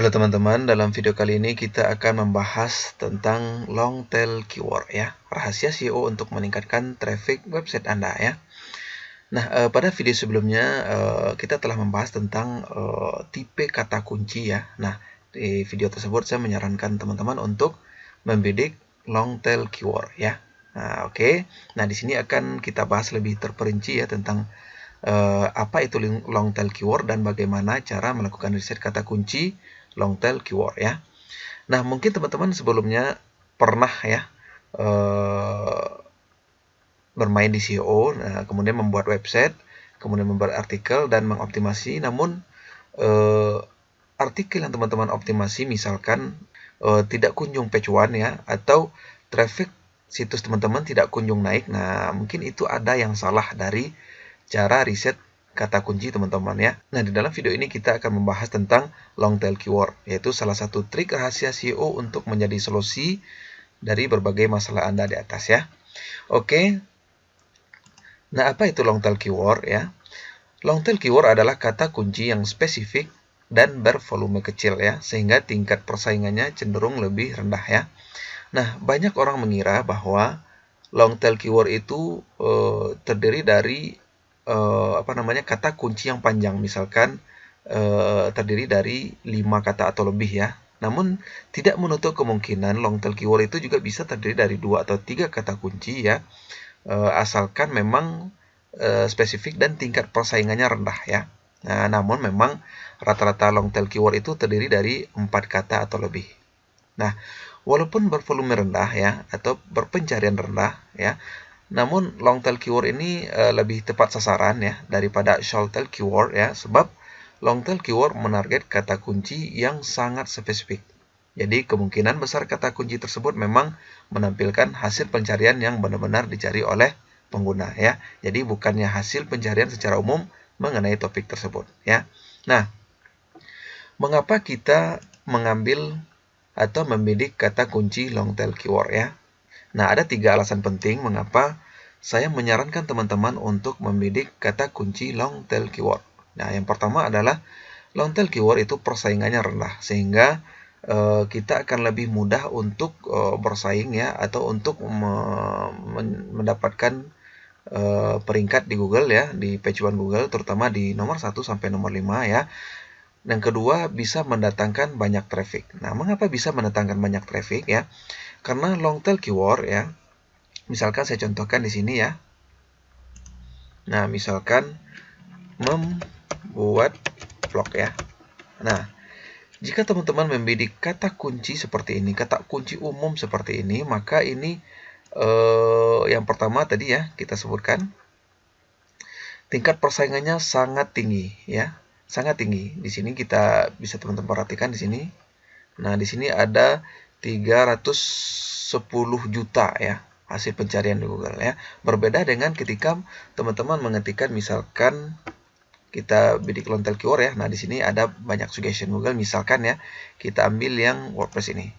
Halo teman-teman, dalam video kali ini kita akan membahas tentang long tail keyword ya. Rahasia SEO untuk meningkatkan traffic website Anda ya. Nah, pada video sebelumnya kita telah membahas tentang tipe kata kunci ya. Nah, di video tersebut saya menyarankan teman-teman untuk membidik long tail keyword ya. Nah, oke. Nah, di sini akan kita bahas lebih terperinci ya tentang apa itu long tail keyword dan bagaimana cara melakukan riset kata kunci long tail keyword ya. Nah, mungkin teman-teman sebelumnya pernah ya bermain di SEO, nah, kemudian membuat website, kemudian membuat artikel dan mengoptimasi. Namun artikel yang teman-teman optimasi misalkan tidak kunjung page one ya, atau traffic situs teman-teman tidak kunjung naik. Nah, mungkin itu ada yang salah dari cara riset kata kunci teman-teman ya. Nah, di dalam video ini kita akan membahas tentang long tail keyword, yaitu salah satu trik rahasia SEO untuk menjadi solusi dari berbagai masalah Anda di atas ya. Oke. Nah, apa itu long tail keyword ya? Long tail keyword adalah kata kunci yang spesifik dan bervolume kecil ya, sehingga tingkat persaingannya cenderung lebih rendah ya. Nah, banyak orang mengira bahwa long tail keyword itu terdiri dari kata kunci yang panjang, misalkan terdiri dari 5 kata atau lebih ya. Namun tidak menutup kemungkinan long tail keyword itu juga bisa terdiri dari 2 atau 3 kata kunci ya, asalkan memang spesifik dan tingkat persaingannya rendah ya. Nah, namun memang rata-rata long tail keyword itu terdiri dari 4 kata atau lebih. Nah, walaupun bervolume rendah ya atau berpencarian rendah ya, namun long tail keyword ini lebih tepat sasaran ya daripada short tail keyword ya, sebab long tail keyword menarget kata kunci yang sangat spesifik. Jadi kemungkinan besar kata kunci tersebut memang menampilkan hasil pencarian yang benar-benar dicari oleh pengguna ya. Jadi bukannya hasil pencarian secara umum mengenai topik tersebut ya. Nah, mengapa kita mengambil atau membidik kata kunci long tail keyword ya? Nah, ada 3 alasan penting mengapa saya menyarankan teman-teman untuk membidik kata kunci long tail keyword. Nah, yang pertama adalah long tail keyword itu persaingannya rendah, sehingga kita akan lebih mudah untuk bersaing ya, atau untuk mendapatkan peringkat di Google ya, di page one Google, terutama di nomor 1 sampai nomor 5 ya. Dan kedua, bisa mendatangkan banyak traffic. Nah, mengapa bisa mendatangkan banyak traffic ya? Karena long tail keyword ya, misalkan saya contohkan di sini ya. Nah, misalkan membuat vlog ya. Nah, jika teman-teman membidik kata kunci seperti ini, kata kunci umum seperti ini, maka ini yang pertama tadi ya kita sebutkan, tingkat persaingannya sangat tinggi ya, sangat tinggi. Di sini kita bisa teman-teman perhatikan di sini. Nah, di sini ada 310 juta ya hasil pencarian di Google ya. Berbeda dengan ketika teman-teman mengetikkan misalkan kita bidik long tail keyword ya. Nah, di sini ada banyak suggestion Google, misalkan ya kita ambil yang WordPress ini.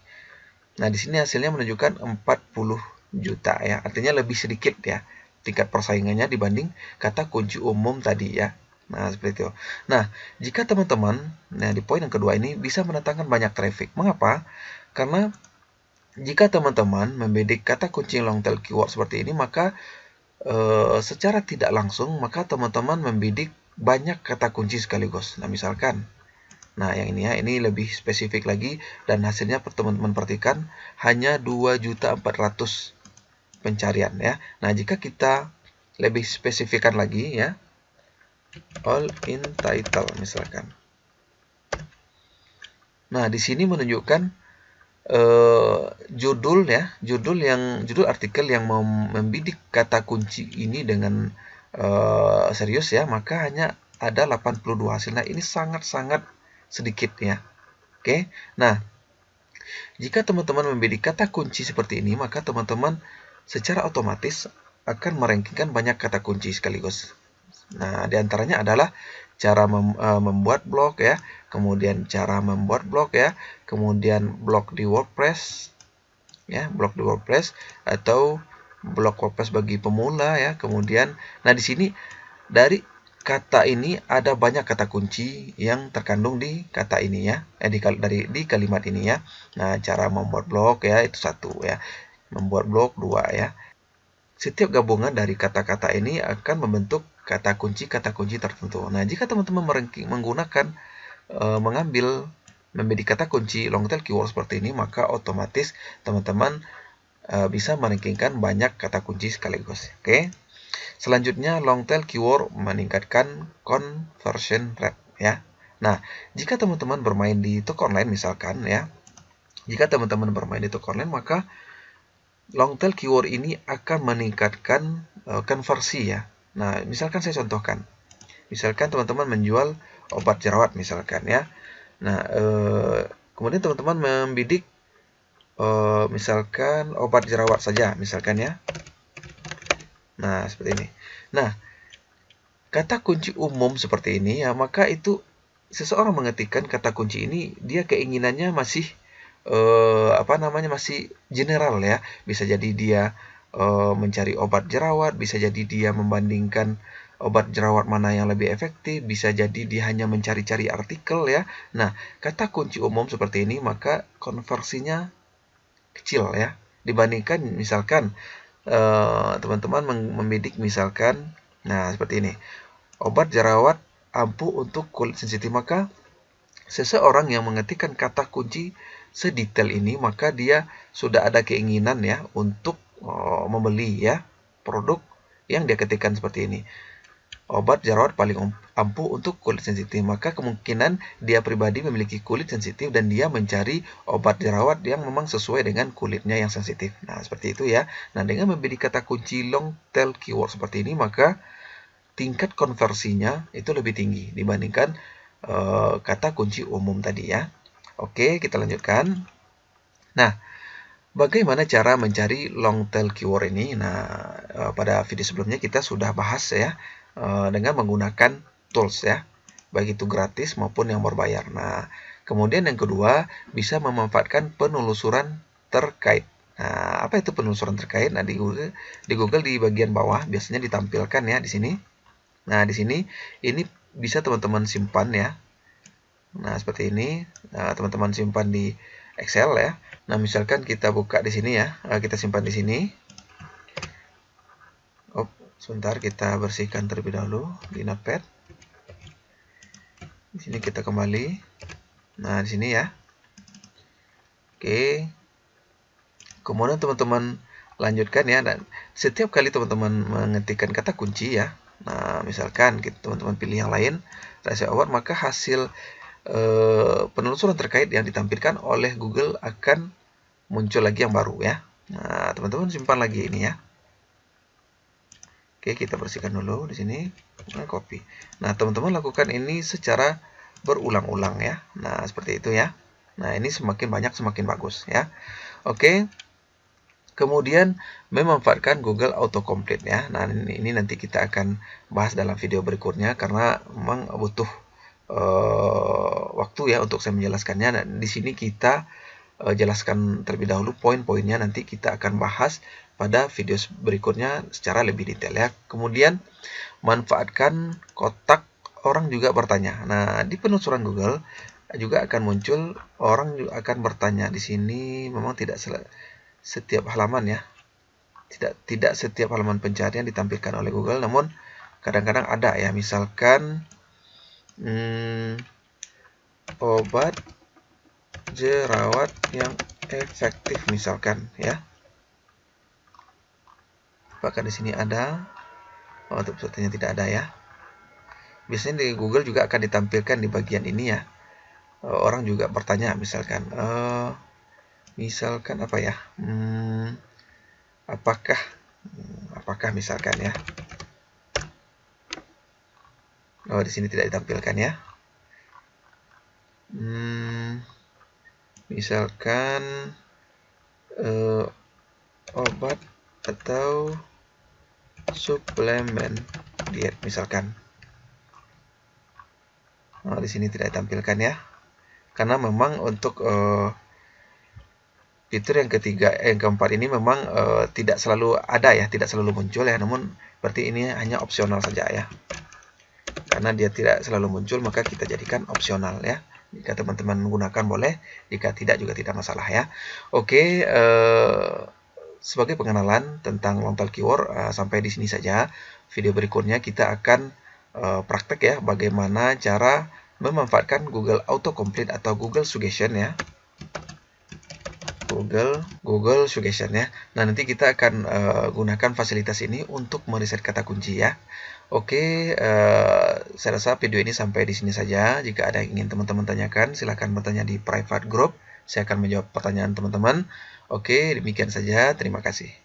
Nah, di sini hasilnya menunjukkan 40 juta ya. Artinya lebih sedikit ya tingkat persaingannya dibanding kata kunci umum tadi ya. Nah, seperti itu. Nah, jika teman-teman, nah di poin yang kedua ini bisa mendatangkan banyak traffic. Mengapa? Karena jika teman-teman membidik kata kunci long tail keyword seperti ini, maka secara tidak langsung, maka teman-teman membidik banyak kata kunci sekaligus. Nah, misalkan, nah yang ini ya, ini lebih spesifik lagi, dan hasilnya teman-teman perhatikan hanya 2.400.000 pencarian ya. Nah, jika kita lebih spesifikkan lagi ya, all in title misalkan. Nah, di sini menunjukkan judul artikel yang membidik kata kunci ini dengan serius ya, maka hanya ada 82 hasil. Nah, ini sangat-sangat sedikit ya. Oke. Nah, jika teman-teman membidik kata kunci seperti ini, maka teman-teman secara otomatis akan merankingkan banyak kata kunci sekaligus. Nah, diantaranya adalah cara membuat blog ya, kemudian cara membuat blog ya, kemudian blog di WordPress ya, blog di WordPress atau blog WordPress bagi pemula ya. Kemudian, nah di sini dari kata ini ada banyak kata kunci yang terkandung di kata ini ya, di kalimat ini ya. Nah, cara membuat blok ya itu satu ya, membuat blok dua ya. Setiap gabungan dari kata-kata ini akan membentuk kata kunci tertentu. Nah, jika teman-teman menggunakan mengambil membidik kata kunci long tail keyword seperti ini, maka otomatis teman-teman bisa merankingkan banyak kata kunci sekaligus. Oke. Selanjutnya, long tail keyword meningkatkan conversion rate ya. Nah, jika teman-teman bermain di toko online misalkan ya, maka long tail keyword ini akan meningkatkan konversi ya. Nah, misalkan saya contohkan. Misalkan teman-teman menjual obat jerawat misalkan ya. Nah, kemudian teman-teman membidik misalkan obat jerawat saja misalkan ya. Nah, seperti ini. Nah, kata kunci umum seperti ini ya, maka itu seseorang mengetikkan kata kunci ini, dia keinginannya masih masih general ya. Bisa jadi dia mencari obat jerawat, bisa jadi dia membandingkan obat jerawat mana yang lebih efektif, bisa jadi dia hanya mencari-cari artikel ya. Nah, kata kunci umum seperti ini maka konversinya kecil ya, dibandingkan misalkan teman-teman membidik misalkan, nah seperti ini, obat jerawat ampuh untuk kulit sensitif, maka seseorang yang mengetikkan kata kunci sedetail ini, maka dia sudah ada keinginan ya untuk membeli ya produk yang dia ketikkan seperti ini. Obat jerawat paling ampuh untuk kulit sensitif, maka kemungkinan dia pribadi memiliki kulit sensitif dan dia mencari obat jerawat yang memang sesuai dengan kulitnya yang sensitif. Nah, seperti itu ya. Nah, dengan memberi kata kunci long tail keyword seperti ini, maka tingkat konversinya itu lebih tinggi dibandingkan kata kunci umum tadi ya. Oke, kita lanjutkan. Nah, bagaimana cara mencari long tail keyword ini? Nah, pada video sebelumnya kita sudah bahas ya, dengan menggunakan tools ya, baik itu gratis maupun yang berbayar. Nah, kemudian yang kedua, bisa memanfaatkan penelusuran terkait. Nah, apa itu penelusuran terkait? Nah, di Google di bagian bawah biasanya ditampilkan ya di sini. Nah, di sini ini bisa teman-teman simpan ya. Nah, seperti ini. Nah, teman-teman simpan di Excel ya. Nah, misalkan kita buka di sini ya, kita simpan di sini. Sebentar, kita bersihkan terlebih dahulu di Notepad. Di sini kita kembali. Nah, di sini ya. Oke. Kemudian teman-teman lanjutkan ya, dan setiap kali teman-teman mengetikkan kata kunci ya. Nah, misalkan teman-teman pilih yang lain, rahasia obat, maka hasil penelusuran terkait yang ditampilkan oleh Google akan muncul lagi yang baru ya. Nah, teman-teman simpan lagi ini ya. Oke, kita bersihkan dulu di sini. Nah, copy. Nah, teman-teman lakukan ini secara berulang-ulang ya. Nah, seperti itu ya. Nah, ini semakin banyak semakin bagus ya. Oke. Kemudian memanfaatkan Google Autocomplete ya. Nah, ini nanti kita akan bahas dalam video berikutnya karena memang butuh waktu ya untuk saya menjelaskannya. Nah, di sini kita jelaskan terlebih dahulu poin-poinnya, nanti kita akan bahas pada video berikutnya secara lebih detail ya. Kemudian manfaatkan kotak orang juga bertanya. Nah, di penelusuran Google juga akan muncul orang juga akan bertanya. Di sini memang tidak setiap halaman ya. Tidak setiap halaman pencarian ditampilkan oleh Google, namun kadang-kadang ada ya. Misalkan obat jerawat yang efektif misalkan ya. Apakah di sini ada? Oh, sepertinya tidak ada ya. Biasanya di Google juga akan ditampilkan di bagian ini ya. Orang juga bertanya misalkan, misalkan apa ya? Apakah misalkan ya? Oh, di sini tidak ditampilkan ya. Misalkan obat atau suplemen diet misalkan. Nah, di sini tidak ditampilkan ya. Karena memang untuk fitur yang keempat ini memang tidak selalu ada ya, tidak selalu muncul ya, namun berarti ini hanya opsional saja ya. karena dia tidak selalu muncul, maka kita jadikan opsional ya. Jika teman-teman menggunakan boleh, jika tidak juga tidak masalah ya. Oke, sebagai pengenalan tentang long tail keyword sampai di sini saja. Video berikutnya kita akan praktek ya bagaimana cara memanfaatkan Google Autocomplete atau Google Suggestion ya. Google Suggestion ya. Nah, nanti kita akan gunakan fasilitas ini untuk meriset kata kunci ya. Oke, saya rasa video ini sampai di sini saja. Jika ada yang ingin teman-teman tanyakan, silakan bertanya di private group. Saya akan menjawab pertanyaan teman-teman. Oke, demikian saja. Terima kasih.